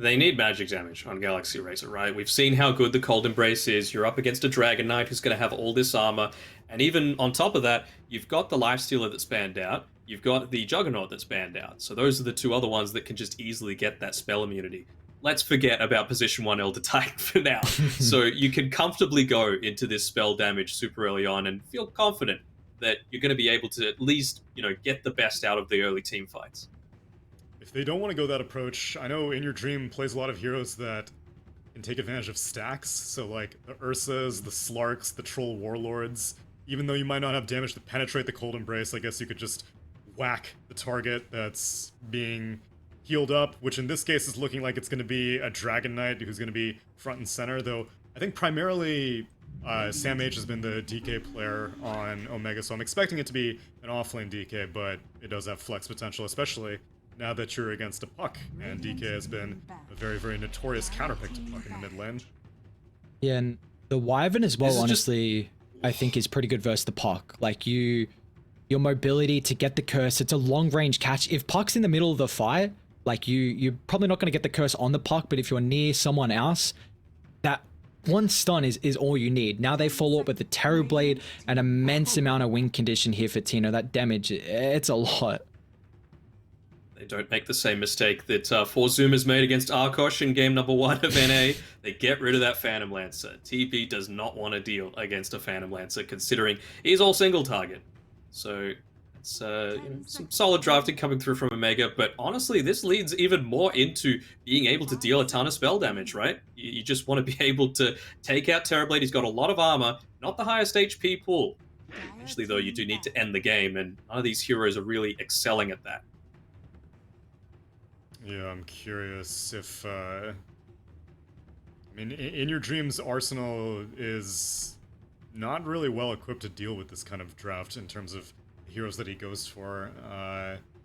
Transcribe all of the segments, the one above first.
They need magic damage on Galaxy Racer, right? We've seen how good the Cold Embrace is. You're up against a Dragon Knight who's going to have all this armor. And even on top of that, you've got the Lifestealer that's banned out. You've got the Juggernaut that's banned out. So those are the two other ones that can just easily get that spell immunity. Let's forget about position 1 Elder Titan for now. So you can comfortably go into this spell damage super early on and feel confident that you're going to be able to at least, get the best out of the early team fights. If they don't want to go that approach, I know In Your Dream plays a lot of heroes that can take advantage of stacks, so like the Ursas, the Slarks, the Troll Warlords. Even though you might not have damage to penetrate the Cold Embrace, I guess you could just whack the target that's being healed up, which in this case is looking like it's going to be a Dragon Knight who's going to be front and center, though I think primarily Sam H has been the DK player on Omega, so I'm expecting it to be an offlane DK, but it does have flex potential, especially now that you're against a Puck, and DK has been a very, very notorious counterpick to Puck in the mid lane. Yeah, and the Wyvern as well, honestly, I think is pretty good versus the Puck. Like, your mobility to get the curse, it's a long-range catch. If Puck's in the middle of the fight, like, you're probably not going to get the curse on the Puck, but if you're near someone else, that one stun is all you need. Now they follow up with the Terrorblade, an immense amount of win condition here for Tino. That damage, it's a lot. They don't make the same mistake that Zoomers made against Arkosh in game number 1 of NA. They get rid of that Phantom Lancer. TP does not want to deal against a Phantom Lancer, considering he's all single target. So it's some solid drafting coming through from Omega, but honestly, this leads even more into being able to deal a ton of spell damage, right? You just want to be able to take out Terrorblade. He's got a lot of armor, not the highest HP pool. Eventually, though, you do need to end the game, and none of these heroes are really excelling at that. Yeah, I'm curious if, I mean, In Your Dream's arsenal is not really well equipped to deal with this kind of draft in terms of heroes that he goes for.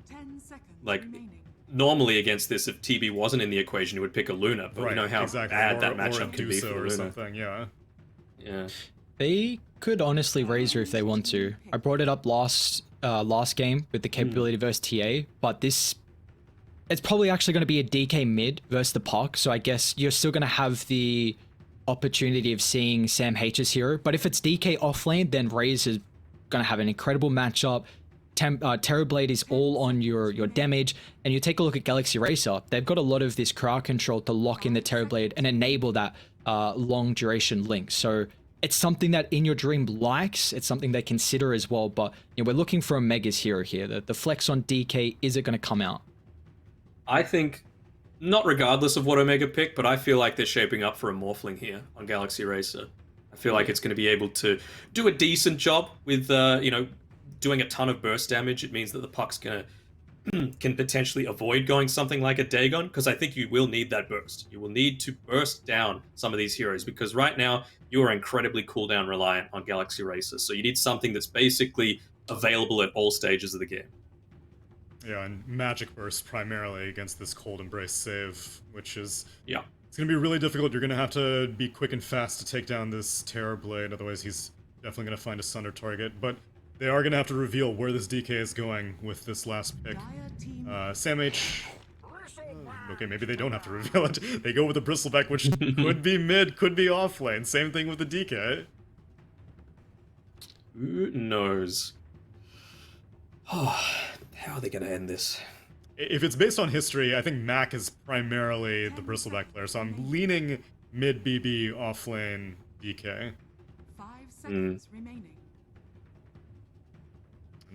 10 seconds like, remaining. Normally against this, if TB wasn't in the equation, he would pick a Luna, but we know how bad that matchup can be for or Luna. Something, yeah. Yeah. They could honestly Razor if they want to. I brought it up last game with the capability versus TA, but it's probably actually going to be a DK mid versus the Puck, so I guess you're still going to have the opportunity of seeing Sam H's hero, but if it's DK offlane, then Razor's going to have an incredible matchup. Terrorblade is all on your damage, and you take a look at Galaxy Racer, they've got a lot of this crowd control to lock in the Terrorblade and enable that long duration link, so it's something that In Your Dream likes, it's something they consider as well, but we're looking for Omega's hero here. The flex on DK, is it going to come out? I think, not regardless of what Omega picked, but I feel like they're shaping up for a Morphling here on Galaxy Racer. I feel like it's going to be able to do a decent job with, doing a ton of burst damage. It means that the Puck's can potentially avoid going something like a Dagon, because I think you will need that burst. You will need to burst down some of these heroes, because right now you are incredibly cooldown reliant on Galaxy Racer. So you need something that's basically available at all stages of the game. Yeah, and Magic Burst primarily against this Cold Embrace save, which is... Yeah. It's going to be really difficult. You're going to have to be quick and fast to take down this Terrorblade, otherwise he's definitely going to find a Sunder target. But they are going to have to reveal where this DK is going with this last pick. Sam H... okay, maybe they don't have to reveal it. They go with the Bristleback, which could be mid, could be offlane. Same thing with the DK. Who knows? How are they going to end this? If it's based on history, I think Mac is primarily the Bristleback player, so I'm leaning mid BB offlane DK. 5 seconds remaining.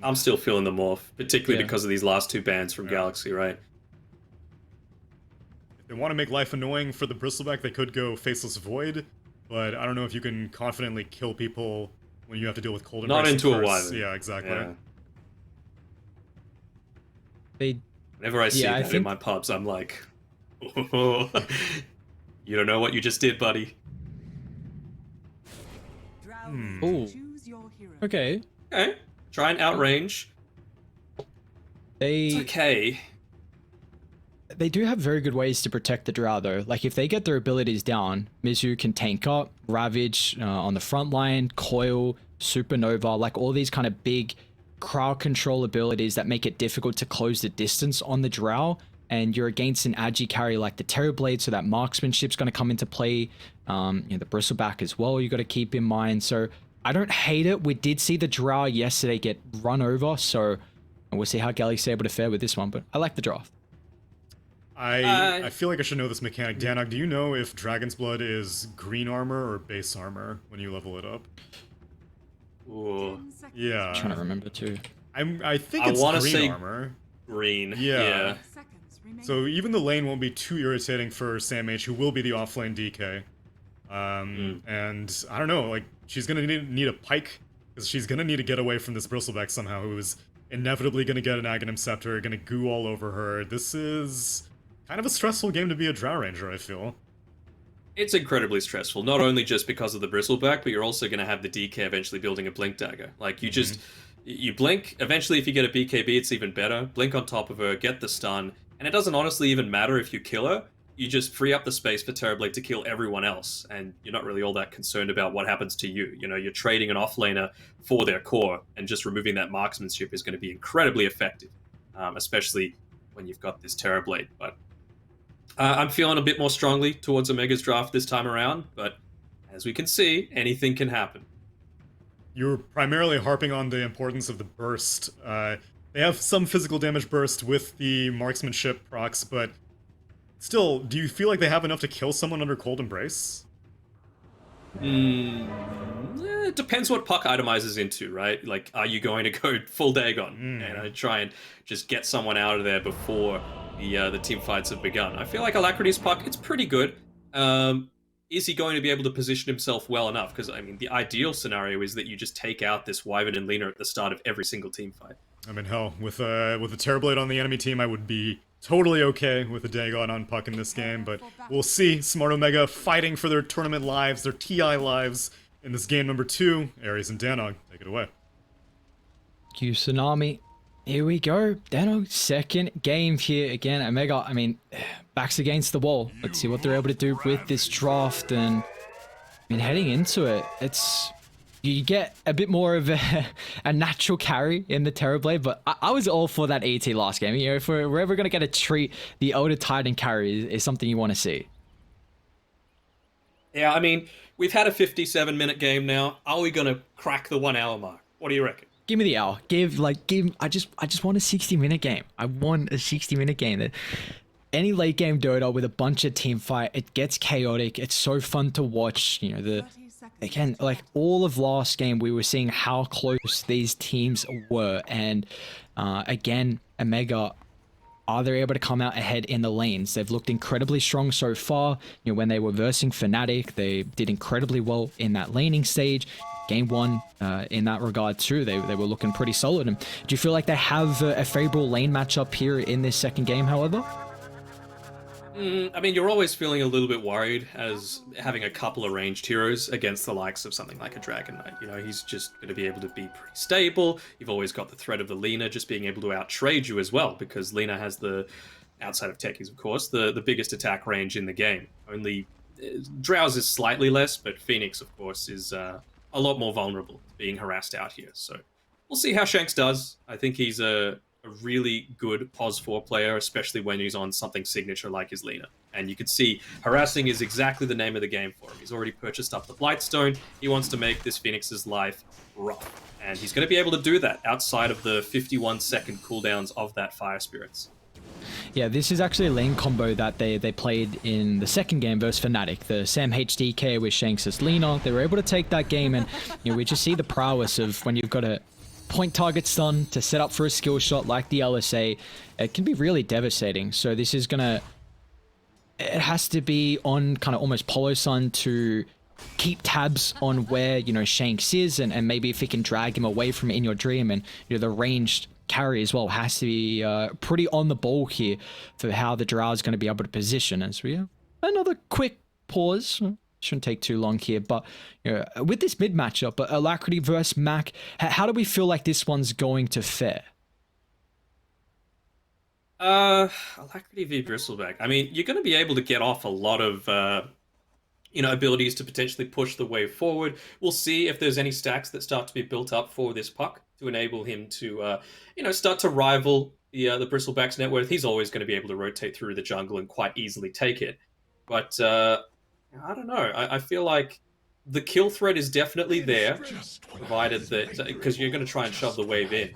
I'm still feeling the morph, particularly because of these last two bans from Galaxy, right? If they want to make life annoying for the Bristleback, they could go Faceless Void, but I don't know if you can confidently kill people when you have to deal with Cold Embrace. Not into a Wyvern. Yeah, exactly. Yeah. Whenever I see that in my pubs, I'm like, oh, you don't know what you just did, buddy. Oh. Okay. Okay. Try and outrange. It's okay. They do have very good ways to protect the Drow, though. Like, if they get their abilities down, Mizu can tank up, Ravage on the front line, Coil, Supernova, like all these kind of big crowd control abilities that make it difficult to close the distance on the Drow. and you're against an agi carry like the Terrorblade, so that marksmanship's going to come into play. The Bristleback as well, you got to keep in mind. So I don't hate it. We did see the Drow yesterday get run over, so we'll see how Gally's able to fare with this one, but I like the draft. I feel like I should know this mechanic. Danog, do you know if Dragon's Blood is green armor or base armor when you level it up? Ooh. 10 seconds. Yeah. I'm trying to remember too. I think I it's wanna green say armor. Green. Yeah. 5 seconds remaining. So even the lane won't be too irritating for Sam H, who will be the offlane DK. And I don't know, like, she's gonna need a pike, because she's gonna need to get away from this Bristleback somehow, who is inevitably gonna get an Aghanim Scepter, gonna goo all over her. This is kind of a stressful game to be a Drow Ranger, I feel. It's incredibly stressful, not only just because of the Bristleback, but you're also going to have the DK eventually building a Blink Dagger. Like, you just, you blink, eventually if you get a BKB, it's even better. Blink on top of her, get the stun, and it doesn't honestly even matter if you kill her, you just free up the space for Terrorblade to kill everyone else, and you're not really all that concerned about what happens to you. You know, you're trading an offlaner for their core, and just removing that marksmanship is going to be incredibly effective, especially when you've got this Terrorblade. But I'm feeling a bit more strongly towards Omega's draft this time around, but as we can see, anything can happen. You're primarily harping on the importance of the burst. They have some physical damage burst with the marksmanship procs, but still, do you feel like they have enough to kill someone under Cold Embrace? It depends what Puck itemizes into, right? Like, are you going to go full Dagon and try and just get someone out of there before the team fights have begun? I feel like Alacrity's Puck, it's pretty good. Is he going to be able to position himself well enough? Because, I mean, the ideal scenario is that you just take out this Wyvern and Lena at the start of every single team fight. I mean, hell, with a Terrorblade on the enemy team, I would be totally okay with a Dagon on Puck in this game, but we'll see. Smart Omega fighting for their tournament lives, their TI lives, in this game number 2. Ares and Danog, take it away. Q Tsunami. Here we go. Danog, second game here again. Omega, I mean, backs against the wall. Let's see what they're able to do with this draft. And I mean, heading into it, it's, you get a bit more of a natural carry in the Terrorblade, but I was all for that ET last game. You know, if we're ever going to get a treat, the Elder Titan carry is something you want to see. Yeah, I mean, we've had a 57-minute game now. Are we going to crack the 1 hour mark? What do you reckon? Give me the hour. I just want a 60-minute game. I want a 60-minute game. Any late game Dota with a bunch of team fight, it gets chaotic. It's so fun to watch. You know, again, like all of last game, we were seeing how close these teams were. And again, Omega, are they able to come out ahead in the lanes? They've looked incredibly strong so far. You know, when they were versing Fnatic, they did incredibly well in that laning stage. Game 1, in that regard too, they were looking pretty solid. And do you feel like they have a favorable lane matchup here in this second game, however? I mean, you're always feeling a little bit worried as having a couple of ranged heroes against the likes of something like a Dragon Knight. You know, he's just going to be able to be pretty stable. You've always got the threat of the Lena just being able to outtrade you as well, because Lena has the, outside of techies, of course, the biggest attack range in the game. Only Drow's is slightly less, but Phoenix, of course, is a lot more vulnerable to being harassed out here. So we'll see how Shanks does. I think he's a really good Pos 4 player, especially when he's on something signature like his Lena. And you can see harassing is exactly the name of the game for him. He's already purchased up the Blightstone. He wants to make this Phoenix's life rough. And he's going to be able to do that outside of the 51-second cooldowns of that Fire Spirits. Yeah, this is actually a lane combo that they played in the second game versus Fnatic. The Sam HDK with Shanks' Lena. They were able to take that game, and you know, we just see the prowess of when you've got a point target stun to set up for a skill shot like the LSA. It can be really devastating. So this is gonna, it has to be on kind of almost Polo Sun to keep tabs on where, you know, Shanks is, and maybe if it can drag him away from it in your dream. And you know, the ranged carry as well has to be pretty on the ball here for how the Drow is going to be able to position. As we have another quick pause, shouldn't take too long here, but you know, with this mid matchup, Alacrity versus Mac, how do we feel like this one's going to fare? Alacrity v Bristleback. I mean, you're going to be able to get off a lot of you know, abilities to potentially push the wave forward. We'll see if there's any stacks that start to be built up for this Puck to enable him to, you know, start to rival the Bristleback's net worth, he's always going to be able to rotate through the jungle and quite easily take it. But I don't know. I feel like the kill threat is definitely there, provided that because you're going to try and shove the wave in.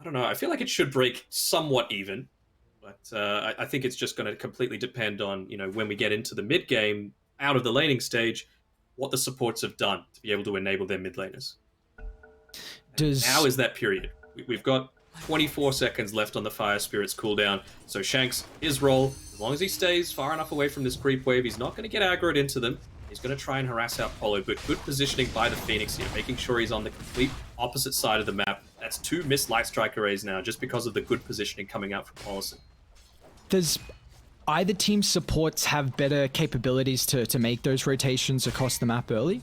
I don't know. I feel like it should break somewhat even, but I think it's just going to completely depend on when we get into the mid game, out of the laning stage, what the supports have done to be able to enable their mid laners. Now is that period. We've got 24 seconds left on the Fire Spirit's cooldown, so Shanks, his role, as long as he stays far enough away from this creep wave, he's not going to get aggroed into them. He's going to try and harass out Polo, but good positioning by the Phoenix here, making sure he's on the complete opposite side of the map. That's 2 missed Light Strike arrays now, just because of the good positioning coming out from Paulison. Does either team's supports have better capabilities to make those rotations across the map early?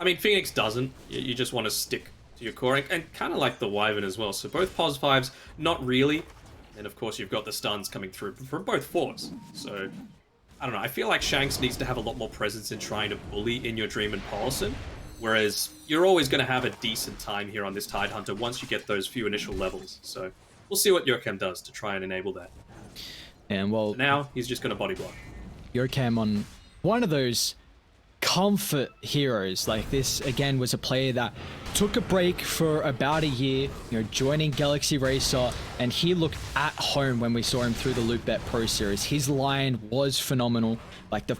I mean, Phoenix doesn't. You just want to stick to your core, and kind of like the Wyvern as well. So both Pos 5s, not really. And of course, you've got the stuns coming through from both 4s. So, I don't know. I feel like Shanks needs to have a lot more presence in trying to bully in your Dream and Paulison. Whereas, you're always going to have a decent time here on this Tidehunter once you get those few initial levels. So, we'll see what Yurkem does to try and enable that. And well, so now, he's just going to body block. Yurkem on one of those comfort heroes. Like this again was a player that took a break for about a year, joining Galaxy Racer, and he looked at home when we saw him through the Loopbet Pro Series. His line was phenomenal. Like the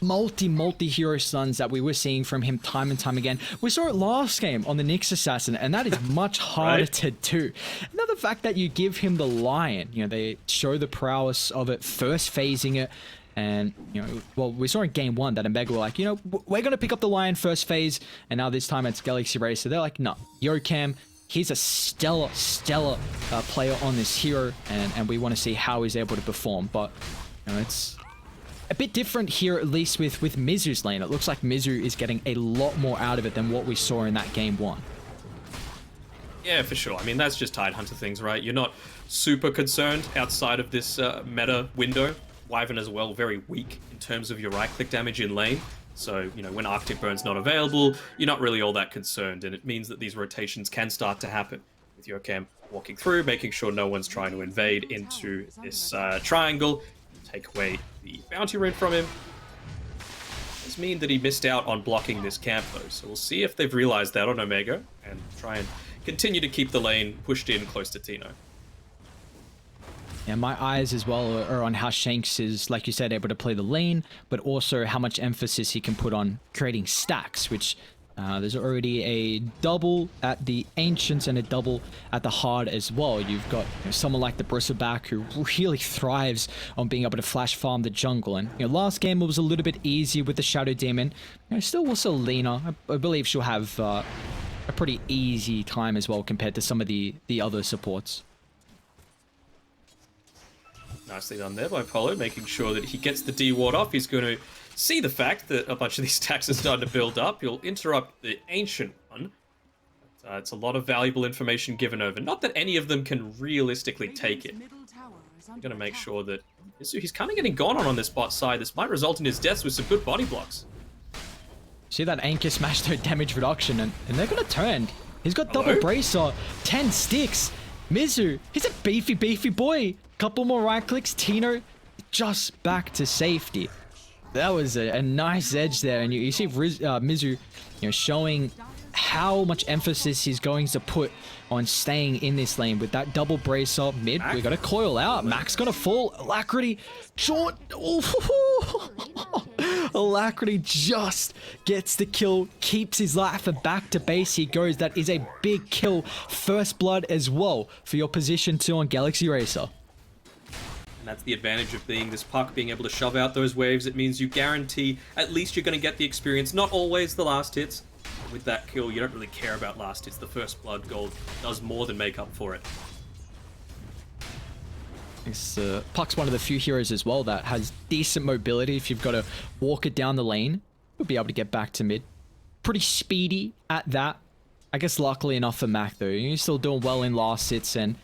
multi hero stuns that we were seeing from him time and time again. We saw it last game on the Nyx Assassin, and that is much harder to do. Another fact that you give him the Lion, they show the prowess of it, first phasing it. And, well, we saw in game 1 that Omega were like, we're going to pick up the Lion first phase. And now this time it's Galaxy Racer. They're like, no, Yurkem, he's a stellar player on this hero. And we want to see how he's able to perform. But, it's a bit different here, at least with Mizu's lane. It looks like Mizu is getting a lot more out of it than what we saw in that game 1. Yeah, for sure. I mean, that's just Tidehunter things, right? You're not super concerned outside of this meta window. Wyvern as well, very weak in terms of your right-click damage in lane. So, when Arctic Burn's not available, you're not really all that concerned, and it means that these rotations can start to happen. With Yurkem walking through, making sure no one's trying to invade into this triangle, take away the bounty rune from him. It does mean that he missed out on blocking this camp, though, so we'll see if they've realized that on Omega, and try and continue to keep the lane pushed in close to Tino. Yeah, my eyes as well are on how Shanks is, like you said, able to play the lane, but also how much emphasis he can put on creating stacks, which there's already a double at the Ancients and a double at the Hard as well. You've got someone like the Bristleback who really thrives on being able to flash farm the jungle. And last game it was a little bit easier with the Shadow Demon. Still also Lena. I believe she'll have a pretty easy time as well compared to some of the other supports. Nicely done there by Polo, making sure that he gets the D ward off. He's going to see the fact that a bunch of these stacks are starting to build up. He'll interrupt the Ancient one. But, it's a lot of valuable information given over. Not that any of them can realistically take it. I'm going to make sure that he's kind of getting gone on this bot side. This might result in his deaths with some good body blocks. See that Anchor smash to damage reduction, and they're going to turn. He's got double bracer, 10 sticks. Mizu, he's a beefy boy. Couple more right clicks, Tino just back to safety. That was a nice edge there, and you see Mizu, showing how much emphasis he's going to put on staying in this lane with that double brace up mid. We got to coil out. Mac's gonna fall. Alacrity, short. Alacrity just gets the kill, keeps his life, and back to base he goes. That is a big kill. First blood as well for your position 2 on Galaxy Racer. And that's the advantage of being this puck, being able to shove out those waves. It means you guarantee at least you're going to get the experience. Not always the last hits. With that kill, you don't really care about last hits. The first blood gold does more than make up for it. Puck's one of the few heroes as well that has decent mobility. If you've got to walk it down the lane, you'll be able to get back to mid. Pretty speedy at that. I guess luckily enough for Mac though. He's still doing well in last hits, and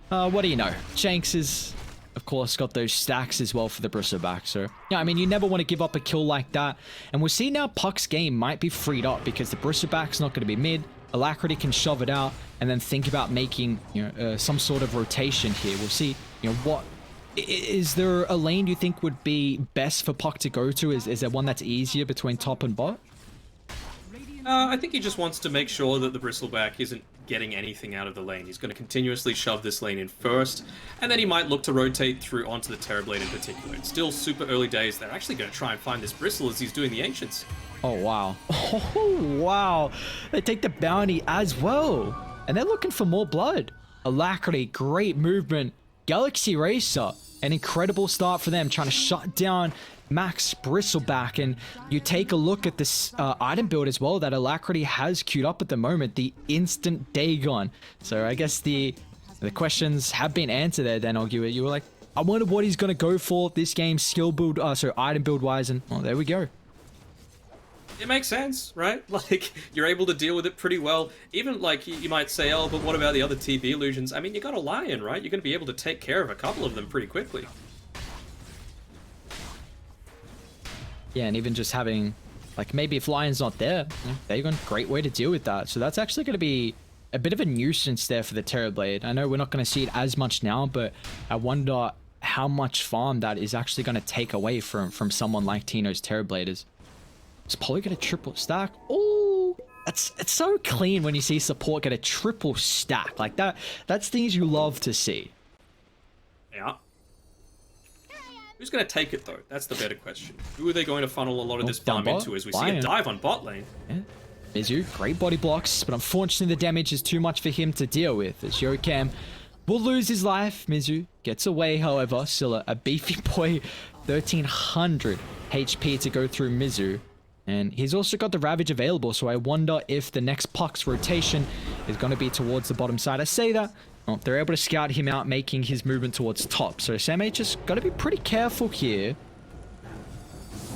what do you know? Shanks is, of course, got those stacks as well for the Bristleback. So, yeah, I mean, you never want to give up a kill like that. And we'll see now Puck's game might be freed up because the Bristleback's not going to be mid. Alacrity can shove it out and then think about making, some sort of rotation here. We'll see, what is there a lane you think would be best for Puck to go to? Is there one that's easier between top and bot? I think he just wants to make sure that the Bristleback isn't getting anything out of the lane. He's going to continuously shove this lane in first, and then he might look to rotate through onto the Terrorblade in particular. It's still super early days. They're actually going to try and find this Bristle as he's doing the Ancients. Oh, wow. Oh, wow. They take the bounty as well. And they're looking for more blood. Alacrity, great movement. Galaxy Racer, an incredible start for them, trying to shut down Max Bristleback. And you take a look at this item build as well that Alacrity has queued up at the moment, the instant Dagon. So I guess the questions have been answered there, Danog. You were like, I wonder what he's going to go for this game, skill build, item build wise, and well, there we go. It makes sense, right? Like, you're able to deal with it pretty well. Even, like, you might say, oh, but what about the other TB illusions? I mean, you got a Lion, right? You're going to be able to take care of a couple of them pretty quickly. Yeah, and even just having, like, maybe if Lion's not there, Dagon, great way to deal with that. So that's actually going to be a bit of a nuisance there for the Terrorblade. I know we're not going to see it as much now, but I wonder how much farm that is actually going to take away from someone like Tino's Terrorblade. Is Polly get a triple stack? Oh, it's so clean when you see support get a triple stack like that. That's things you love to see. Yeah. Who's going to take it, though? That's the better question. Who are they going to funnel a lot of this farm into as we see a dive on bot lane? Yeah. Mizu, great body blocks, but unfortunately the damage is too much for him to deal with, as Yokam will lose his life. Mizu gets away, however, still a beefy boy, 1300 HP to go through Mizu. And he's also got the Ravage available, so I wonder if the next Puck's rotation is going to be towards the bottom side. I say that, well, they're able to scout him out, making his movement towards top. So SamH just got to be pretty careful here.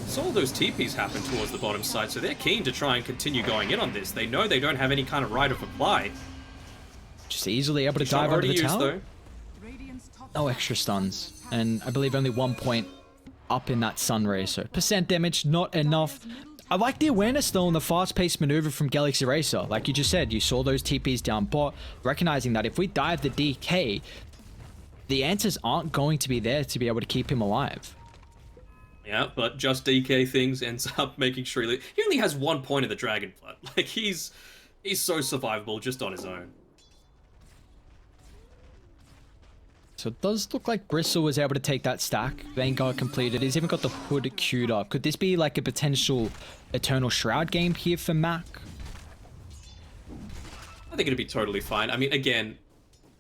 So all those TPs happen towards the bottom side, so they're keen to try and continue going in on this. They know they don't have any kind of right of reply. Just easily able to dive under the tower. Though. No extra stuns. And I believe only 1 point up in that Sunray. So percent damage, not enough. I like the awareness though on the fast-paced maneuver from Galaxy Racer. Like you just said, you saw those TPs down bot, recognizing that if we dive the DK, the answers aren't going to be there to be able to keep him alive. Yeah, but just DK things ends up making sure he only has 1 point of the Dragon Blood. Like, he's so survivable just on his own. So it does look like Bristle was able to take that stack. Vanguard completed. He's even got the hood queued up. Could this be like a potential Eternal Shroud game here for Mac? I think it'd be totally fine. I mean, again,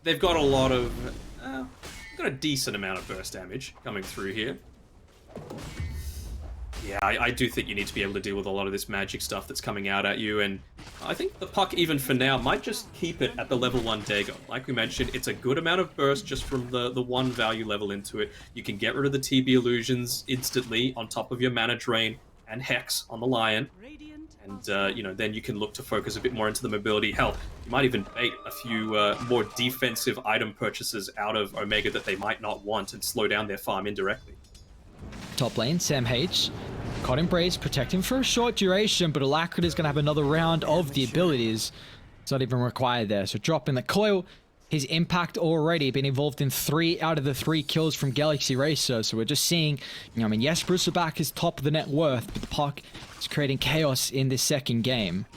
they've got a lot of... got a decent amount of burst damage coming through here. Yeah, I do think you need to be able to deal with a lot of this magic stuff that's coming out at you, and I think the Puck, even for now, might just keep it at the level 1 Dagon. Like we mentioned, it's a good amount of burst just from the 1 value level into it. You can get rid of the TB illusions instantly on top of your mana drain and Hex on the Lion. And, then you can look to focus a bit more into the mobility. Hell, you might even bait a few more defensive item purchases out of Omega that they might not want and slow down their farm indirectly. Top lane, SamH. Caught Embrace, protect him for a short duration, but Alacrity is going to have another round of the abilities. It's not even required there. So dropping the coil, his impact already been involved in 3 out of the 3 kills from Galaxy Racer. So we're just seeing, yes, Bristleback is top of the net worth, but the Puck is creating chaos in this second game.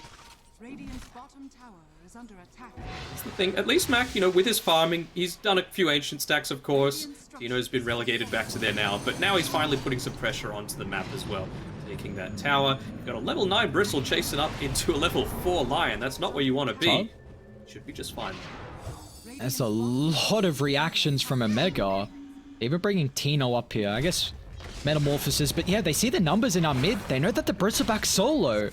Radiant's bottom tower is under attack. That's the thing. At least Mac, with his farming, he's done a few ancient stacks, of course. Tino's been relegated back to there now, but now he's finally putting some pressure onto the map as well. Taking that tower. You've got a level 9 Bristle chasing up into a level 4 Lion. That's not where you want to be. Should be just fine. That's a lot of reactions from Omega. Even bringing Tino up here. I guess Metamorphosis, but yeah, they see the numbers in our mid. They know that the Bristleback's solo.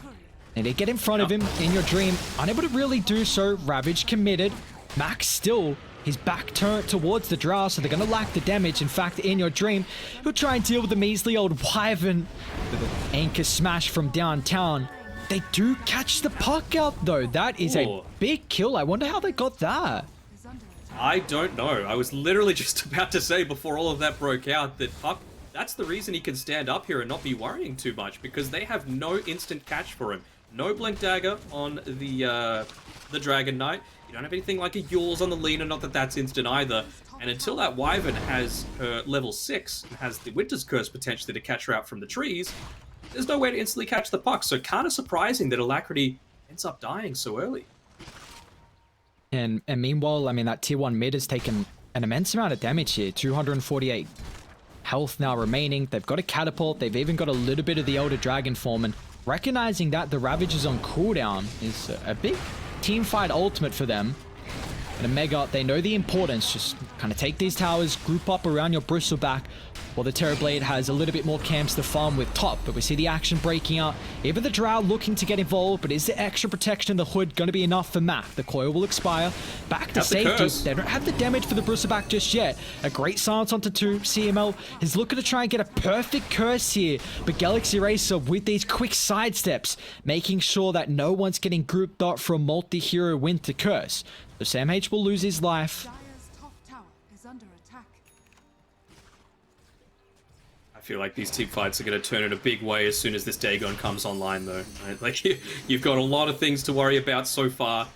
And they get in front of him in your dream. Unable to really do so. Ravage committed. Max still, his back turned towards the Drow, so they're going to lack the damage. In fact, in your dream, he'll try and deal with the measly old Wyvern with an anchor smash from downtown. They do catch the Puck out, though. That is a big kill. I wonder how they got that. I don't know. I was literally just about to say before all of that broke out that Puck, that's the reason he can stand up here and not be worrying too much, because they have no instant catch for him. No Blink Dagger on the Dragon Knight. You don't have anything like a Yules on the Lina, not that that's instant either. And until that Wyvern has her level 6 and has the Winter's Curse potentially to catch her out from the trees, there's no way to instantly catch the puck. So kind of surprising that Alacrity ends up dying so early. And meanwhile, I mean, that tier 1 mid has taken an immense amount of damage here. 248 health now remaining. They've got a catapult. They've even got a little bit of the Elder Dragon form. And recognizing that the Ravage is on cooldown is a big team fight ultimate for them. And Omega, they know the importance. Just kind of take these towers, group up around your Bristleback, while the Terrorblade has a little bit more camps to farm with top. But we see the action breaking out. Even the Drow looking to get involved, but is the extra protection in the hood going to be enough for Mac? The coil will expire. Back to safety. They don't have the damage for the Bristleback just yet. A great silence onto 2. CML is looking to try and get a perfect curse here. But Galaxy Racer with these quick sidesteps, making sure that no one's getting grouped up for a multi-hero winter curse. So Sam H will lose his life. Dire's top tower is under attack. I feel like these team fights are going to turn in a big way as soon as this Dagon comes online, though. Right? Like, you've got a lot of things to worry about so far.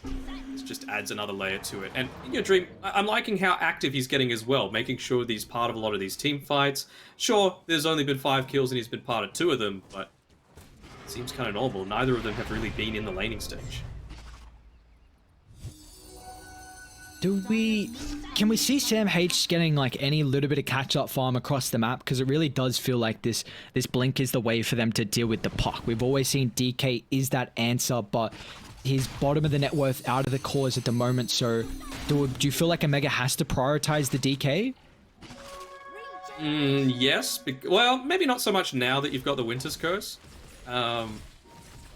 It just adds another layer to it. And in your Dream, I'm liking how active he's getting as well, making sure that he's part of a lot of these team fights. Sure, there's only been 5 kills and he's been part of 2 of them, but it seems kind of normal. Neither of them have really been in the laning stage. Can we see Sam H getting like any little bit of catch-up farm across the map? Because it really does feel like this blink is the way for them to deal with the puck. We've always seen DK is that answer, but he's bottom of the net worth out of the cores at the moment. So do you feel like Omega has to prioritize the DK? Yes. Well, maybe not so much now that you've got the Winter's Curse. They're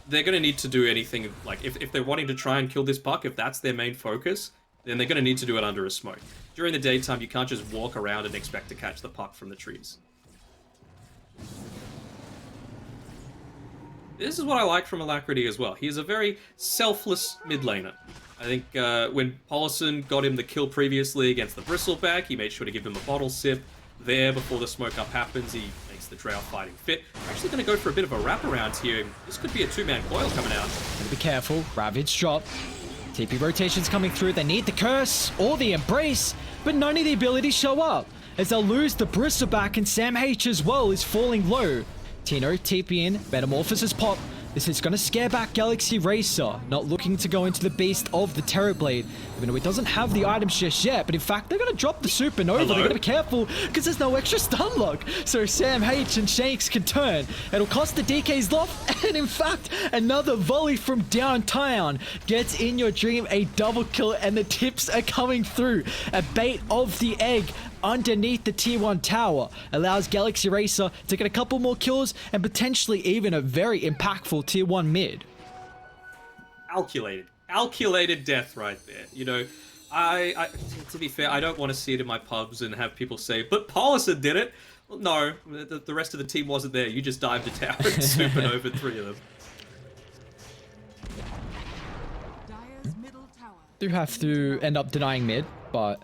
going to need to do anything, like if they're wanting to try and kill this puck, if that's their main focus, then they're going to need to do it under a smoke. During the daytime, you can't just walk around and expect to catch the puck from the trees. This is what I like from Alacrity as well. He's a very selfless mid laner. I think when Paulson got him the kill previously against the Bristleback, he made sure to give him a bottle sip there before the smoke up happens. He makes the Drow fighting fit. We're actually going to go for a bit of a wraparound here. This could be a 2-man coil coming out. Be careful. Ravage drop. TP rotations coming through. They need the curse or the embrace, but none of the abilities show up as they'll lose the Bristleback, and Sam H as well is falling low. Tino TP in, Metamorphosis pop. This is going to scare back Galaxy Racer, not looking to go into the beast of the Terrorblade, even though it doesn't have the items just yet, but in fact, they're going to drop the Supernova. They're going to be careful, because there's no extra stun lock, so Sam H and Shanks can turn. It'll cost the DK's life, and in fact, another volley from downtown gets in your Dream a double kill, and the tips are coming through. A bait of the egg underneath the tier 1 tower allows Galaxy Racer to get a couple more kills and potentially even a very impactful tier 1 mid. Calculated death right there. You know, I to be fair, I don't want to see it in my pubs and have people say, but Paulson did it. Well, no, the rest of the team wasn't there. You just dived a tower and supernova 3 of them. Dire's middle tower. Do have to end up denying mid, but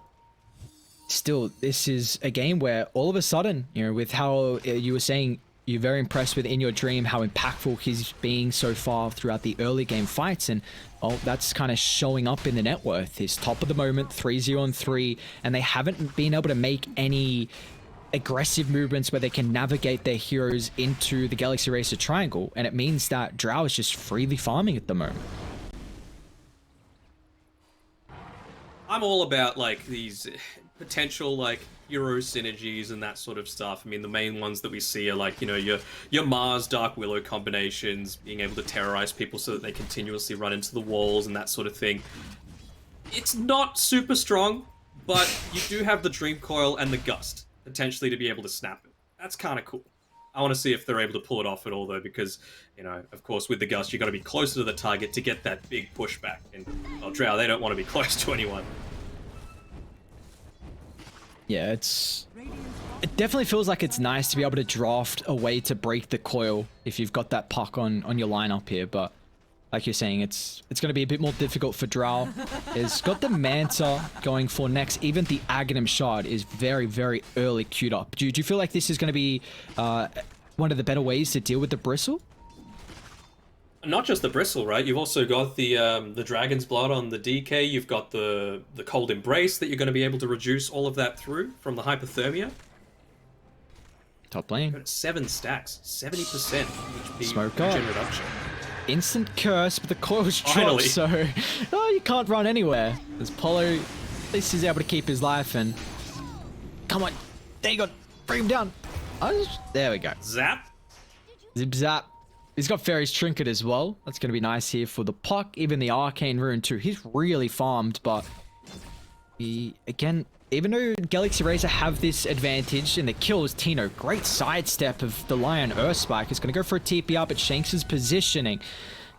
still, this is a game where all of a sudden, you know, with how you were saying you're very impressed with In Your Dream, how impactful he's being so far throughout the early game fights, and well, that's kind of showing up in the net worth. He's top of the moment, 3-0-3, and they haven't been able to make any aggressive movements where they can navigate their heroes into the Galaxy Racer triangle, and it means that Drow is just freely farming at the moment. I'm all about like these potential like hero synergies and that sort of stuff. I mean, the main ones that we see are like, you know, your Mars Dark Willow combinations, being able to terrorize people so that they continuously run into the walls and that sort of thing. It's not super strong, but you do have the Dream Coil and the Gust potentially to be able to snap it. That's kind of cool. I want to see if they're able to pull it off at all, though, because, you know, of course, with the Gust, you got to be closer to the target to get that big pushback. And, well, Drow, they don't want to be close to anyone. Yeah, it definitely feels like it's nice to be able to draft a way to break the coil if you've got that puck on your lineup here, but like you're saying, it's going to be a bit more difficult for Drow. It's got the Manta going for next. Even the Aghanim Shard is very, very early queued up. Do you feel like this is going to be one of the better ways to deal with the Bristle? Not just the bristle, right? You've also got the dragon's blood on the DK. You've got the cold embrace that you're going to be able to reduce all of that through from the hypothermia. Top lane. Got 7 stacks, 70% HP Smoke regen up. reduction. Instant curse, but the coil's Finally. dropped, so you can't run anywhere. As Polo, at least he's able to keep his life, and come on, there you go, bring him down. There we go. Zap. Zip zap. He's got Fairy's Trinket as well. That's going to be nice here for the Puck. Even the Arcane Rune too. He's really farmed, but he, again, even though Galaxy Racer have this advantage in the kills, Tino, great sidestep of the Lion Earth Spike. Is going to go for a TP up, but Shanks' positioning.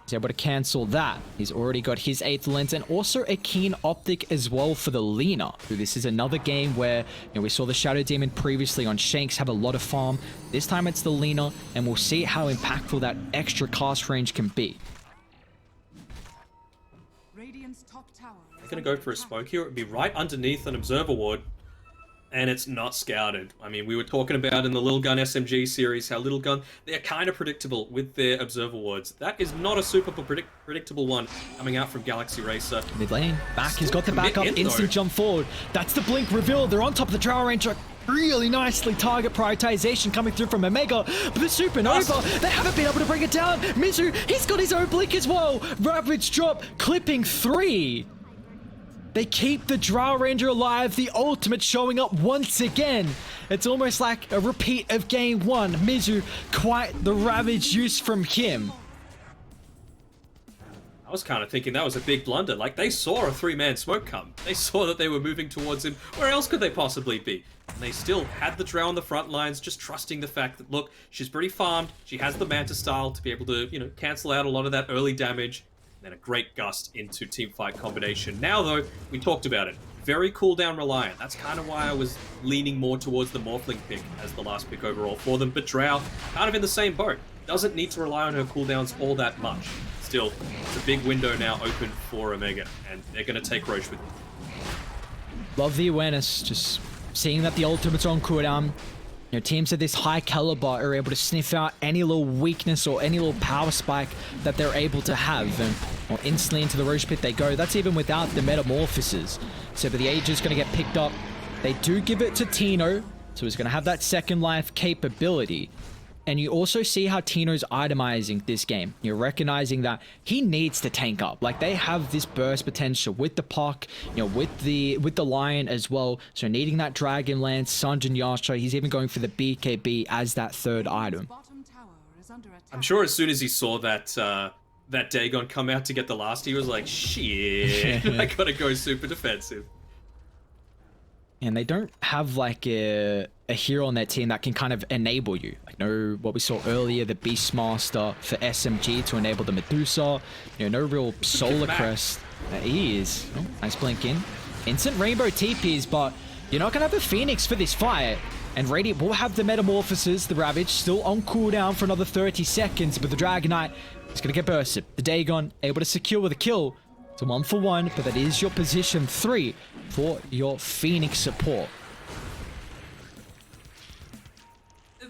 He's able to cancel that. He's already got his 8th lens and also a keen optic as well for the Lina. Who this is another game where we saw the Shadow Demon previously on Shanks have a lot of farm. This time it's the Lina, and we'll see how impactful that extra cast range can be. Radiant's top tower. I'm going to go for a smoke here. It would be right underneath an observer ward. And it's not scouted. I mean, we were talking about in the Little Gun SMG series how Little Gun, they're kind of predictable with their observer wards. That is not a super predictable one coming out from Galaxy Racer. Mid lane, back, he's got the Commit backup, in, though. instant jump forward. That's the blink reveal. They're on top of the Drow Ranger. Really nicely target prioritization coming through from Omega, but the Supernova, they haven't been able to bring it down. Mizu, he's got his own blink as well. Ravage drop, clipping 3. They keep the Drow Ranger alive, the ultimate showing up once again. It's almost like a repeat of game 1. Mizu, quite the ravage use from him. I was kind of thinking that was a big blunder. Like, they saw a 3-man smoke come. They saw that they were moving towards him. Where else could they possibly be? And they still had the Drow on the front lines, just trusting the fact that, look, she's pretty farmed. She has the Manta style to be able to, cancel out a lot of that early damage. Then a great gust into teamfight combination. Now, though, we talked about it. Very cooldown reliant. That's kind of why I was leaning more towards the Morphling pick as the last pick overall for them. But Drow, kind of in the same boat. Doesn't need to rely on her cooldowns all that much. Still, it's a big window now open for Omega, and they're going to take Roche with them. Love the awareness, just seeing that the ultimate's on cooldown. Teams at this high caliber are able to sniff out any little weakness or any little power spike that they're able to have, and instantly into the Roche pit they go. That's even without the metamorphoses. So, but the Age is going to get picked up. They do give it to Tino, so he's going to have that second life capability. And you also see how Tino's itemizing this game. You're recognizing that he needs to tank up. Like, they have this burst potential with the Puck, with the Lion as well. So needing that Dragon Lance, Sanjin Yasha, he's even going for the BKB as that third item. Bottom tower is under attack. I'm sure as soon as he saw that Dagon come out to get the last, he was like, shit, I gotta go super defensive. And they don't have like a hero on their team that can kind of enable you. Like, no, what we saw earlier, the Beastmaster for SMG to enable the Medusa. No real Solar Crest. He is. Oh, nice blink in. Instant Rainbow TPs, but you're not going to have a Phoenix for this fight. And Radiant will have the Metamorphosis, the Ravage, still on cooldown for another 30 seconds, but the Dragonite is going to get bursted. The Dagon able to secure with a kill. It's a 1-for-1, but that is your position 3 for your Phoenix support.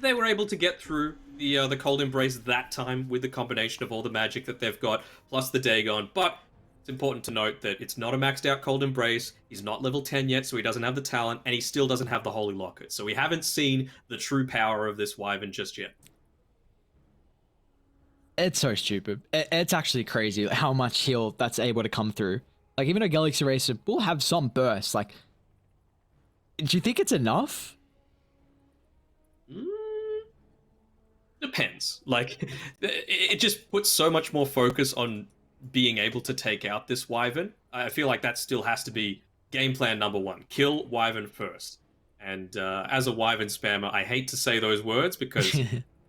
They were able to get through the Cold Embrace that time with the combination of all the magic that they've got, plus the Dagon, but it's important to note that it's not a maxed out Cold Embrace, he's not level 10 yet, so he doesn't have the talent, and he still doesn't have the Holy Locket, so we haven't seen the true power of this Wyvern just yet. It's so stupid. It's actually crazy how much heal that's able to come through. Like, even a Galaxy Racer will have some burst. Like, do you think it's enough? Depends. Like, it just puts so much more focus on being able to take out this Wyvern. I feel like that still has to be game plan number 1. Kill Wyvern first. And as a Wyvern spammer, I hate to say those words because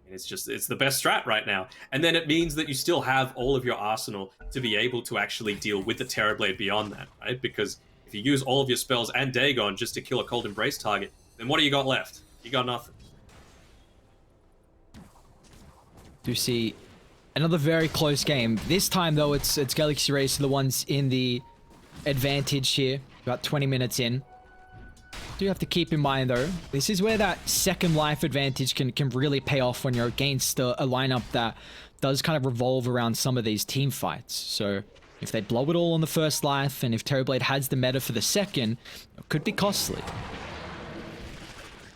it's the best strat right now. And then it means that you still have all of your arsenal to be able to actually deal with the Terrorblade beyond that, right? Because if you use all of your spells and Dagon just to kill a Cold Embrace target, then what do you got left? You got nothing. Do see another very close game. This time, though, it's Galaxy Racer, the ones in the advantage here. About 20 minutes in. Do have to keep in mind, though, this is where that second life advantage can really pay off when you're against a lineup that does kind of revolve around some of these team fights. So if they blow it all on the first life, and if Terrorblade has the meta for the second, it could be costly.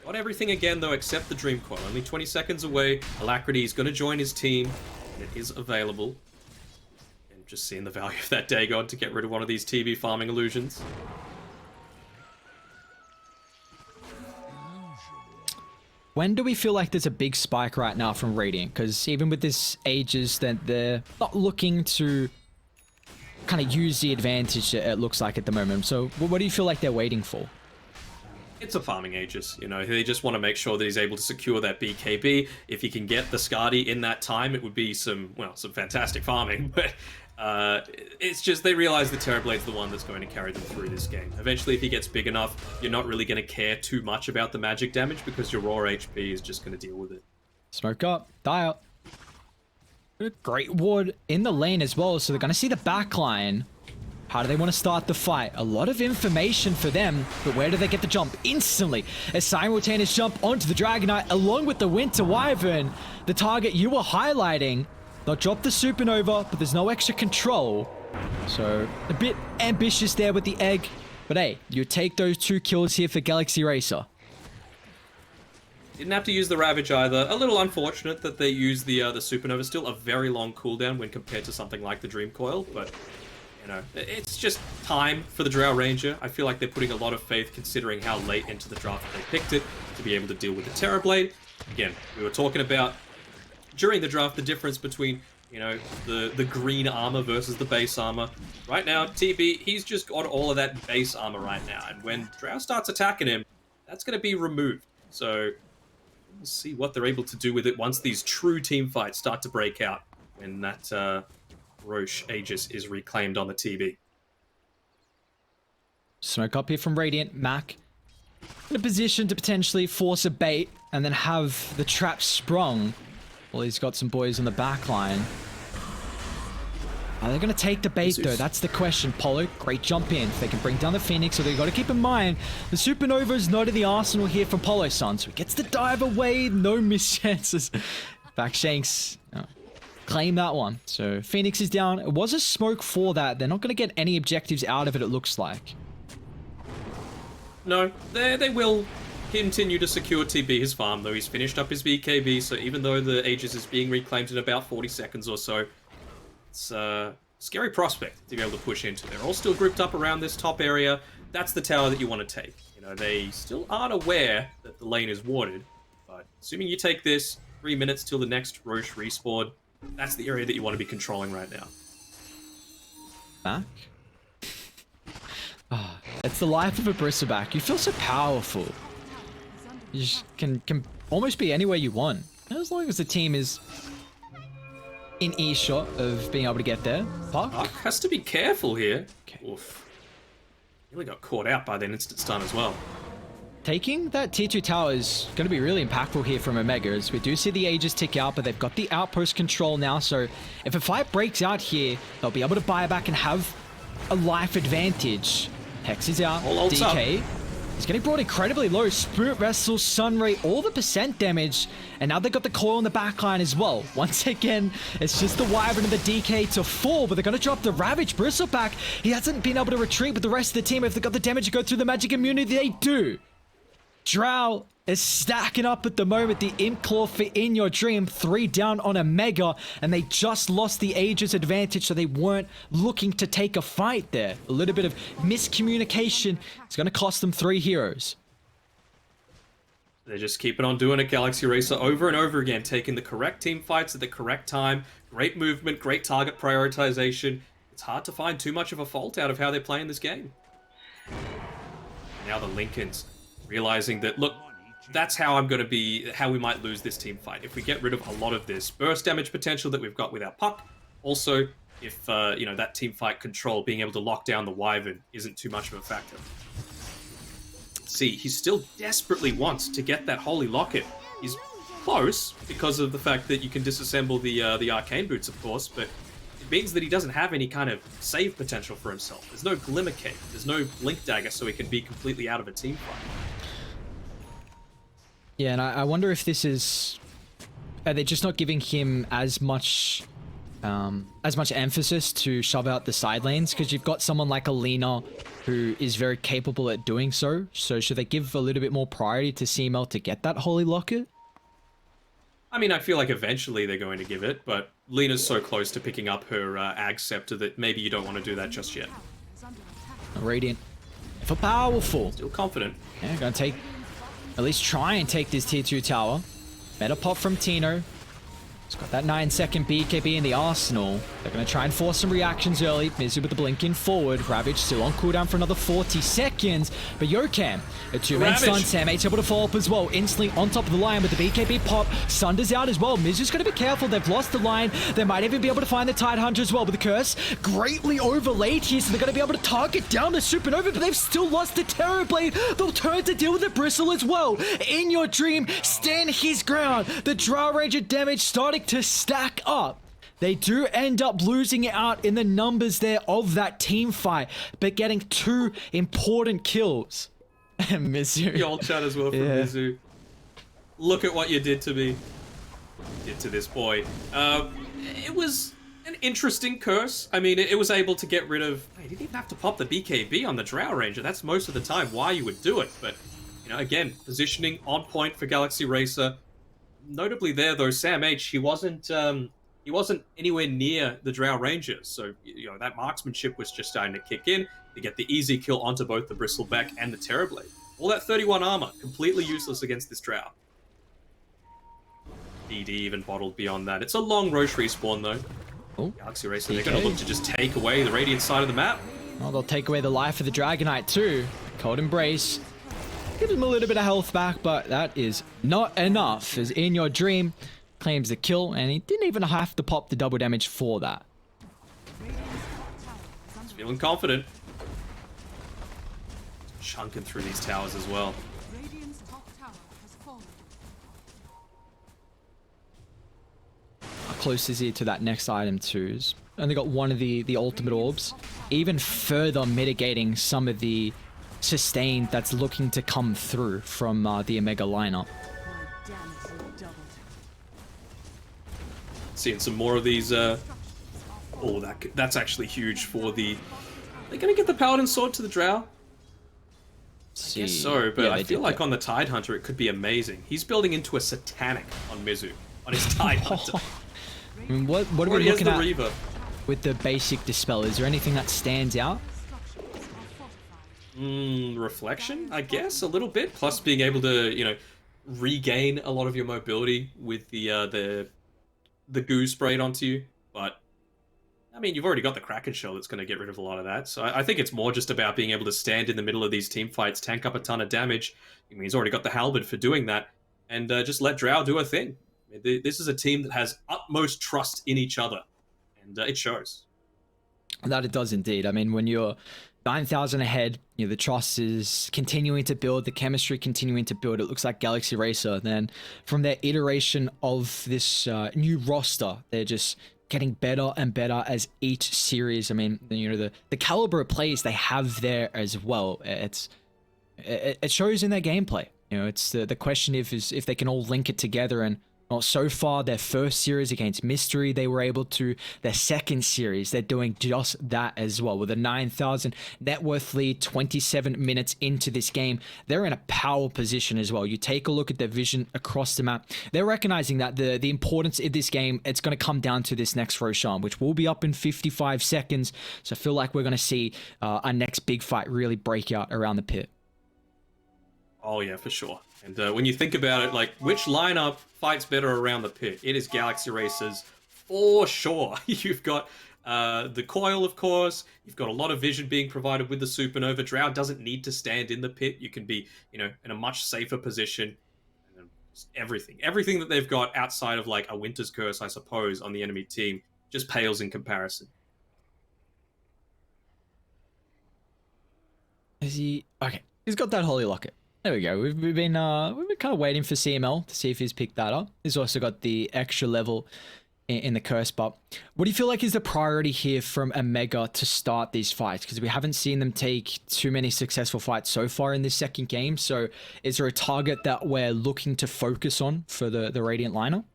Got everything again, though, except the Dream Coil. Only 20 seconds away. Alacrity is going to join his team, and it is available. And just seeing the value of that Dagon to get rid of one of these TV farming illusions. When do we feel like there's a big spike right now from Radiant? Because even with this Aegis, that they're not looking to kind of use the advantage it looks like at the moment. So what do you feel like they're waiting for? It's a farming Aegis, you know, they just want to make sure that he's able to secure that BKB. If he can get the Skadi in that time, it would be some fantastic farming, but it's just they realize the Terrorblade's the one that's going to carry them through this game. Eventually, if he gets big enough, you're not really going to care too much about the magic damage because your raw HP is just going to deal with it. Smoke up, die out. Great ward in the lane as well, so they're going to see the backline. How do they want to start the fight? A lot of information for them, but where do they get the jump? Instantly, a simultaneous jump onto the Dragonite along with the Winter Wyvern, the target you were highlighting. They'll drop the Supernova, but there's no extra control. So, a bit ambitious there with the egg. But hey, you take those 2 kills here for Galaxy Racer. Didn't have to use the Ravage either. A little unfortunate that they used the Supernova. Still a very long cooldown when compared to something like the Dream Coil, but you know, it's just time for the Drow Ranger. I feel like they're putting a lot of faith considering how late into the draft they picked it to be able to deal with the Terrorblade. Again, we were talking about during the draft the difference between, you know, the green armor versus the base armor. Right now, TB, he's just got all of that base armor right now, and when Drow starts attacking him, that's going to be removed. So we'll see what they're able to do with it once these true team fights start to break out, when that Roche Aegis is reclaimed on the TB. Smoke up here from Radiant. Mac in a position to potentially force a bait and then have the trap sprung. Well, he's got some boys on the back line. Are they going to take the bait, though? That's the question. Polo, great jump in. If they can bring down the Phoenix, so they've got to keep in mind, the Supernova is not in the arsenal here from Polo Sun, so he gets the dive away. No missed chances. Back Shanks. Claim that one. So Phoenix is down. It was a smoke for that. They're not going to get any objectives out of it, it looks like. No, they will continue to secure TB his farm, though he's finished up his BKB, so even though the Aegis is being reclaimed in about 40 seconds or so, it's a scary prospect to be able to push into. They're all still grouped up around this top area. That's the tower that you want to take. You know, they still aren't aware that the lane is warded, but assuming you take this, 3 minutes till the next Roche respawn, that's the area that you want to be controlling right now. Back? It's the life of a bristleback. You feel so powerful. You just can almost be anywhere you want. As long as the team is in earshot of being able to get there. Puck has to be careful here. Okay. Oof. Really got caught out by that instant stun as well. Taking that T2 tower is going to be really impactful here from Omega, as we do see the Aegis tick out, but they've got the outpost control now, so if a fight breaks out here, they'll be able to buy back and have a life advantage. Hex is out, DK is getting brought incredibly low. Spirit Wrestle, Sunray, all the percent damage, and now they've got the coil on the backline as well. Once again, it's just the Wyvern and the DK to fall, but they're going to drop the Ravage Bristleback. He hasn't been able to retreat with the rest of the team. If they've got the damage to go through the magic immunity, they do. Drow is stacking up at the moment. The Imp Claw for In Your Dream, 3 down on a Mega, and they just lost the Aegis advantage, so they weren't looking to take a fight there. A little bit of miscommunication. It's going to cost them 3 heroes. They're just keeping on doing it, Galaxy Racer, over and over again, taking the correct team fights at the correct time. Great movement, great target prioritization. It's hard to find too much of a fault out of how they're playing this game. Now the Lincolns realizing that, look, that's how we might lose this team fight. If we get rid of a lot of this burst damage potential that we've got with our Puck, also if, you know, that team fight control, being able to lock down the Wyvern isn't too much of a factor. See, he still desperately wants to get that Holy Locket. He's close because of the fact that you can disassemble the Arcane Boots, of course, but it means that he doesn't have any kind of save potential for himself. There's no Glimmer Cape, there's no Blink Dagger, so he can be completely out of a team fight. Yeah, and I wonder if this is are they just not giving him as much emphasis to shove out the side lanes? Because you've got someone like Alina who is very capable at doing so. So should they give a little bit more priority to CML to get that Holy Locket? I mean, I feel like eventually they're going to give it, but Lena's so close to picking up her Ag Scepter that maybe you don't want to do that just yet. Radiant, if a powerful. Still confident. Yeah, gonna take, at least try and take this tier 2 tower. Better pop from Tino. He's got that 9-second BKB in the arsenal. They're going to try and force some reactions early. Mizu with the blink in forward. Ravage still on cooldown for another 40 seconds. But Yokem, a 2-man stun. Sam H able to follow up as well. Instantly on top of the line with the BKB pop. Sunder's out as well. Mizu's going to be careful. They've lost the line. They might even be able to find the Tide Hunter as well. But the curse greatly overlaid here. So they're going to be able to target down the Supernova. But they've still lost it terribly. They'll turn to deal with the Bristle as well. In your dream, stand his ground. The Drow Ranger damage starting to stack up. They do end up losing out in the numbers there of that team fight, but getting 2 important kills. Mizu. The old chat as well from Mizu. Look at what you did to me. Did to this boy. It was an interesting curse. I mean, it was able to get rid of... You didn't even have to pop the BKB on the Drow Ranger. That's most of the time why you would do it. But, you know, again, positioning on point for Galaxy Racer. Notably there, though, Sam H, he wasn't anywhere near the Drow Ranger, so you know that marksmanship was just starting to kick in to get the easy kill onto both the Bristleback and the Terrorblade. All that 31 armor, completely useless against this Drow. DD even bottled beyond that. It's a long Roche respawn, though. Oh, Galaxy Racer, they're going to look to just take away the Radiant side of the map. Well, they'll take away the life of the Dragonite, too. Cold Embrace. Gives him a little bit of health back, but that is not enough, as In Your Dream claims the kill, and he didn't even have to pop the double damage for that. He's feeling confident. Chunking through these towers as well. Radiant's top tower has fallen. How close is he to that next item too? He's only got one of the ultimate orbs, even further mitigating some of the sustain that's looking to come through from the Omega lineup. Seeing some more of these. Oh, that's actually huge for the. They're gonna get the Paladin Sword to the Drow. I guess so, but yeah, I feel like on the Tide Hunter it could be amazing. He's building into a Satanic on Mizu on his Tide Hunter. I mean, what are we Already has looking the at Reaver. with the basic Dispel? Is there anything that stands out? Reflection, I guess, a little bit. Plus being able to, you know, regain a lot of your mobility with the goo sprayed onto you. But I mean, you've already got the Kraken Shell that's going to get rid of a lot of that. So I think it's more just about being able to stand in the middle of these team fights, tank up a ton of damage. I mean, he's already got the Halberd for doing that, and just let Drow do a thing. I mean, this is a team that has utmost trust in each other, and it shows. That it does indeed. I mean, when you're 9,000 ahead, you know, the trust is continuing to build, the chemistry continuing to build. It looks like Galaxy Racer, then from their iteration of this new roster, they're just getting better and better as each series. I mean, you know, the caliber of plays they have there as well. It shows in their gameplay. You know, it's the question if they can all link it together. And well, so far, their first series against Mystery, they were able to. Their second series, they're doing just that as well. With a 9,000 net worth lead, 27 minutes into this game, they're in a power position as well. You take a look at their vision across the map. They're recognizing that the importance in this game, it's going to come down to this next Roshan, which will be up in 55 seconds. So I feel like we're going to see our next big fight really break out around the pit. Oh yeah, for sure. And when you think about it, like, which lineup fights better around the pit? It is Galaxy Racers, for sure. You've got the Coil, of course. You've got a lot of vision being provided with the Supernova. Drow doesn't need to stand in the pit. You can be, you know, in a much safer position. And everything that they've got outside of, like, a Winter's Curse, I suppose, on the enemy team just pales in comparison. Is he... Okay, he's got that Holy Locket. There we go. We've been kind of waiting for CML to see if he's picked that up. He's also got the extra level in the curse. But what do you feel like is the priority here from Omega to start these fights? Because we haven't seen them take too many successful fights so far in this second game. So is there a target that we're looking to focus on for the Radiant lineup?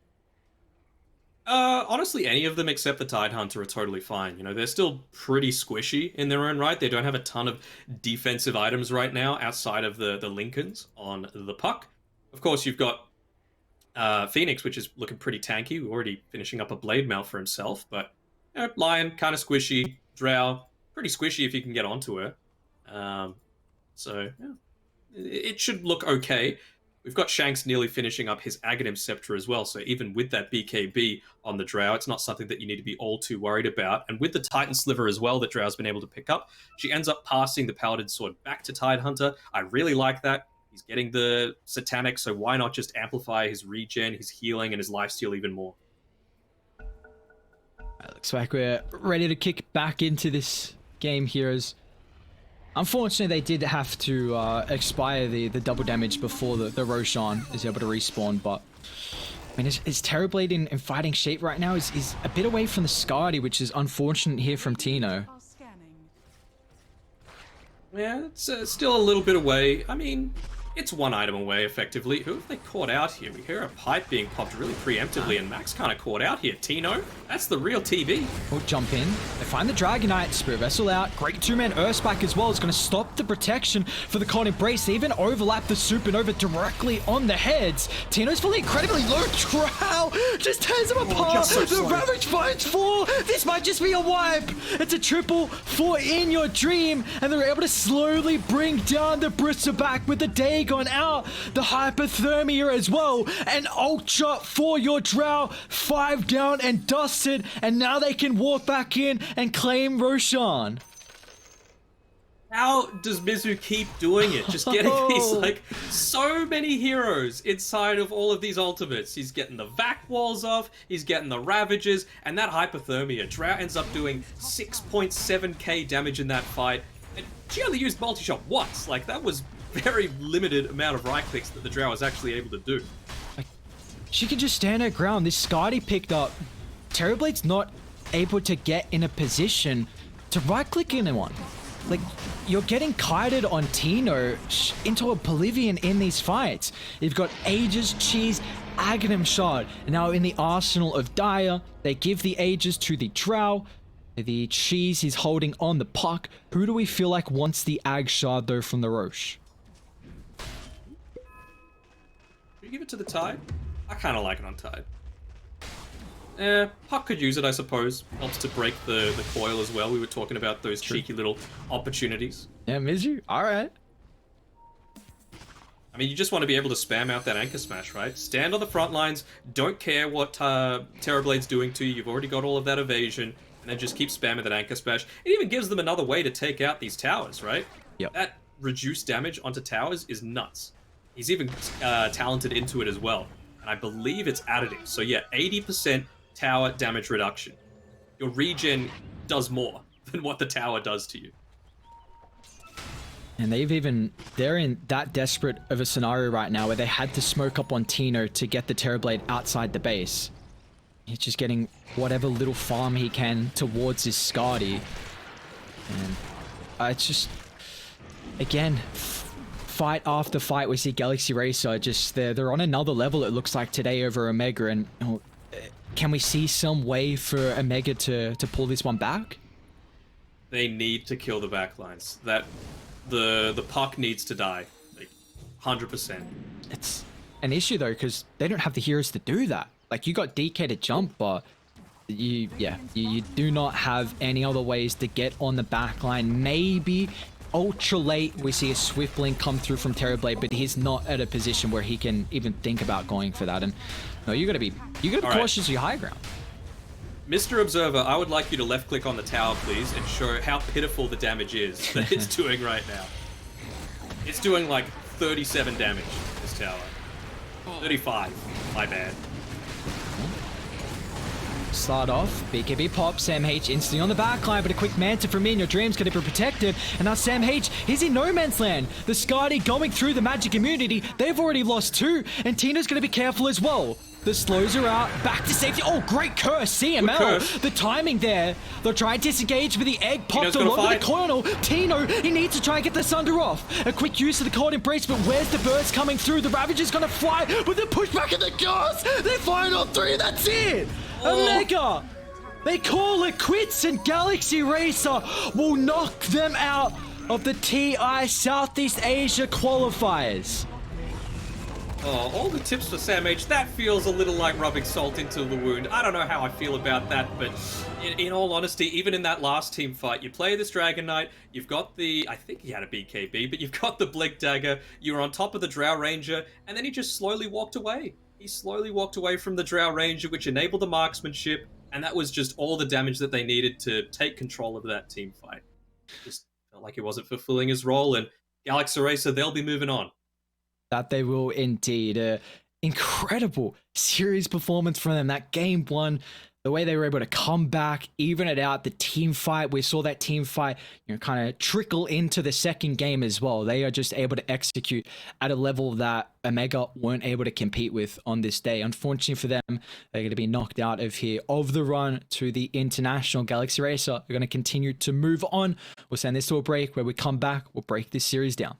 Honestly, any of them except the Tidehunter are totally fine. You know, they're still pretty squishy in their own right. They don't have a ton of defensive items right now outside of the Lincolns on the puck. Of course, you've got Phoenix, which is looking pretty tanky. We're already finishing up a Blade Mail for himself, but Lion, kind of squishy. Drow, pretty squishy if you can get onto her. So, yeah, it should look okay. We've got Shanks nearly finishing up his Aghanim Scepter as well, so even with that BKB on the Drow, it's not something that you need to be all too worried about. And with the Titan Sliver as well that Drow's been able to pick up, she ends up passing the Paladin Sword back to Tidehunter. I really like that. He's getting the Satanic, so why not just amplify his regen, his healing, and his lifesteal even more? Looks like we're ready to kick back into this game, heroes. Unfortunately, they did have to expire the double damage before the Roshan is able to respawn, but I mean, his Terrorblade in fighting shape right now is a bit away from the Skadi, which is unfortunate here from Tino. Are scanning. Yeah, it's still a little bit away. I mean, it's one item away, effectively. Who have they caught out here? We hear a pipe being popped really preemptively, and Max kind of caught out here. Tino, that's the real TB. We'll jump in. They find the Dragonite. Spirit Vessel out. Great two-man Earthspike as well. Is going to stop the protection for the Cold Embrace. They even overlap the Supernova directly on the heads. Tino's fully incredibly low. Drow just tears him apart. The Ravage finds 4. This might just be a wipe. It's a triple for In Your Dream. And they're able to slowly bring down the Bristleback with the Dagon out. The Hypothermia as well. And Ultra for your Drow. 5 down and dusted. And now they can walk back in and claim Roshan. How does Mizu keep doing it? Just getting these, like, so many heroes inside of all of these ultimates. He's getting the Vac walls off, he's getting the Ravages, and that Hypothermia. Drow ends up doing 6.7k damage in that fight. And she only used multi-shot once. Like, that was very limited amount of right clicks that the Drow was actually able to do. Like, she can just stand her ground. This Skadi picked up. Terrorblade's not able to get in a position to right-click anyone. Like, you're getting kited on Tino into oblivion in these fights. You've got Aegis, Cheese, Aghanim Shard. And now in the arsenal of Dire, they give the Aegis to the Drow. The Cheese is holding on the puck. Who do we feel like wants the Ag Shard, though, from the Roche? Should we give it to the Tide? I kind of like it on Tide. Puck could use it, I suppose. Helps to break the coil as well. We were talking about those cheeky little opportunities. Yeah, Mizu. All right. I mean, you just want to be able to spam out that Anchor Smash, right? Stand on the front lines, don't care what Terrorblade's doing to you. You've already got all of that evasion, and then just keep spamming that Anchor Smash. It even gives them another way to take out these towers, right? Yep. That reduced damage onto towers is nuts. He's even talented into it as well. And I believe it's additive. So yeah, 80% tower damage reduction. Your regen does more than what the tower does to you. And they're in that desperate of a scenario right now where they had to smoke up on Tino to get the Terrorblade outside the base. He's just getting whatever little farm he can towards his Skadi. And it's just, again, fight after fight, we see Galaxy Racer just, they're on another level, it looks like, today over Omega. And can we see some way for Omega to pull this one back? They need to kill the backlines. That the puck needs to die, like 100%. It's an issue though, because they don't have the heroes to do that. Like, you got DK to jump, but you do not have any other ways to get on the backline. Maybe ultra late we see a Swift Blink come through from Terrorblade, but he's not at a position where he can even think about going for that. And no, you gotta be cautious of your high ground. Mr. Observer, I would like you to left click on the tower, please, and show how pitiful the damage is that it's doing right now. It's doing like 37 damage, this tower. 35, my bad. Start off, BKB pop, Sam H instantly on the backline, but a quick Manta from In Your Dream's gonna be protected. And now Sam H, he's in no man's land. The Skadi going through the magic immunity, they've already lost 2, and Tina's gonna be careful as well. The slows are out, back to safety. Oh, great curse, CML. Curse. The timing there. They'll try and disengage with the egg popped all over the coil. Tino, he needs to try and get the Sunder off. A quick use of the Cold Embrace, but where's the burst coming through? The Ravager's gonna fly with the pushback of the gas. They're firing on 3, that's it. Omega! They call it quits, and Galaxy Racer will knock them out of the TI Southeast Asia qualifiers. Oh, all the tips for Sam H. That feels a little like rubbing salt into the wound. I don't know how I feel about that, but in all honesty, even in that last team fight, you play this Dragon Knight, you've got the, I think he had a BKB, but you've got the Blink Dagger, you're on top of the Drow Ranger, and then he just slowly walked away. He slowly walked away from the Drow Ranger, which enabled the marksmanship, and that was just all the damage that they needed to take control of that team fight. Just felt like he wasn't fulfilling his role, and Galaxy Racer, they'll be moving on. That they will indeed. Incredible series performance from them. That game one, the way they were able to come back, even it out, the team fight. We saw that team fight, kind of trickle into the second game as well. They are just able to execute at a level that Omega weren't able to compete with on this day. Unfortunately for them, they're going to be knocked out of here of the run to the international. Galaxy Racer are going to continue to move on. We'll send this to a break. Where we come back, we'll break this series down.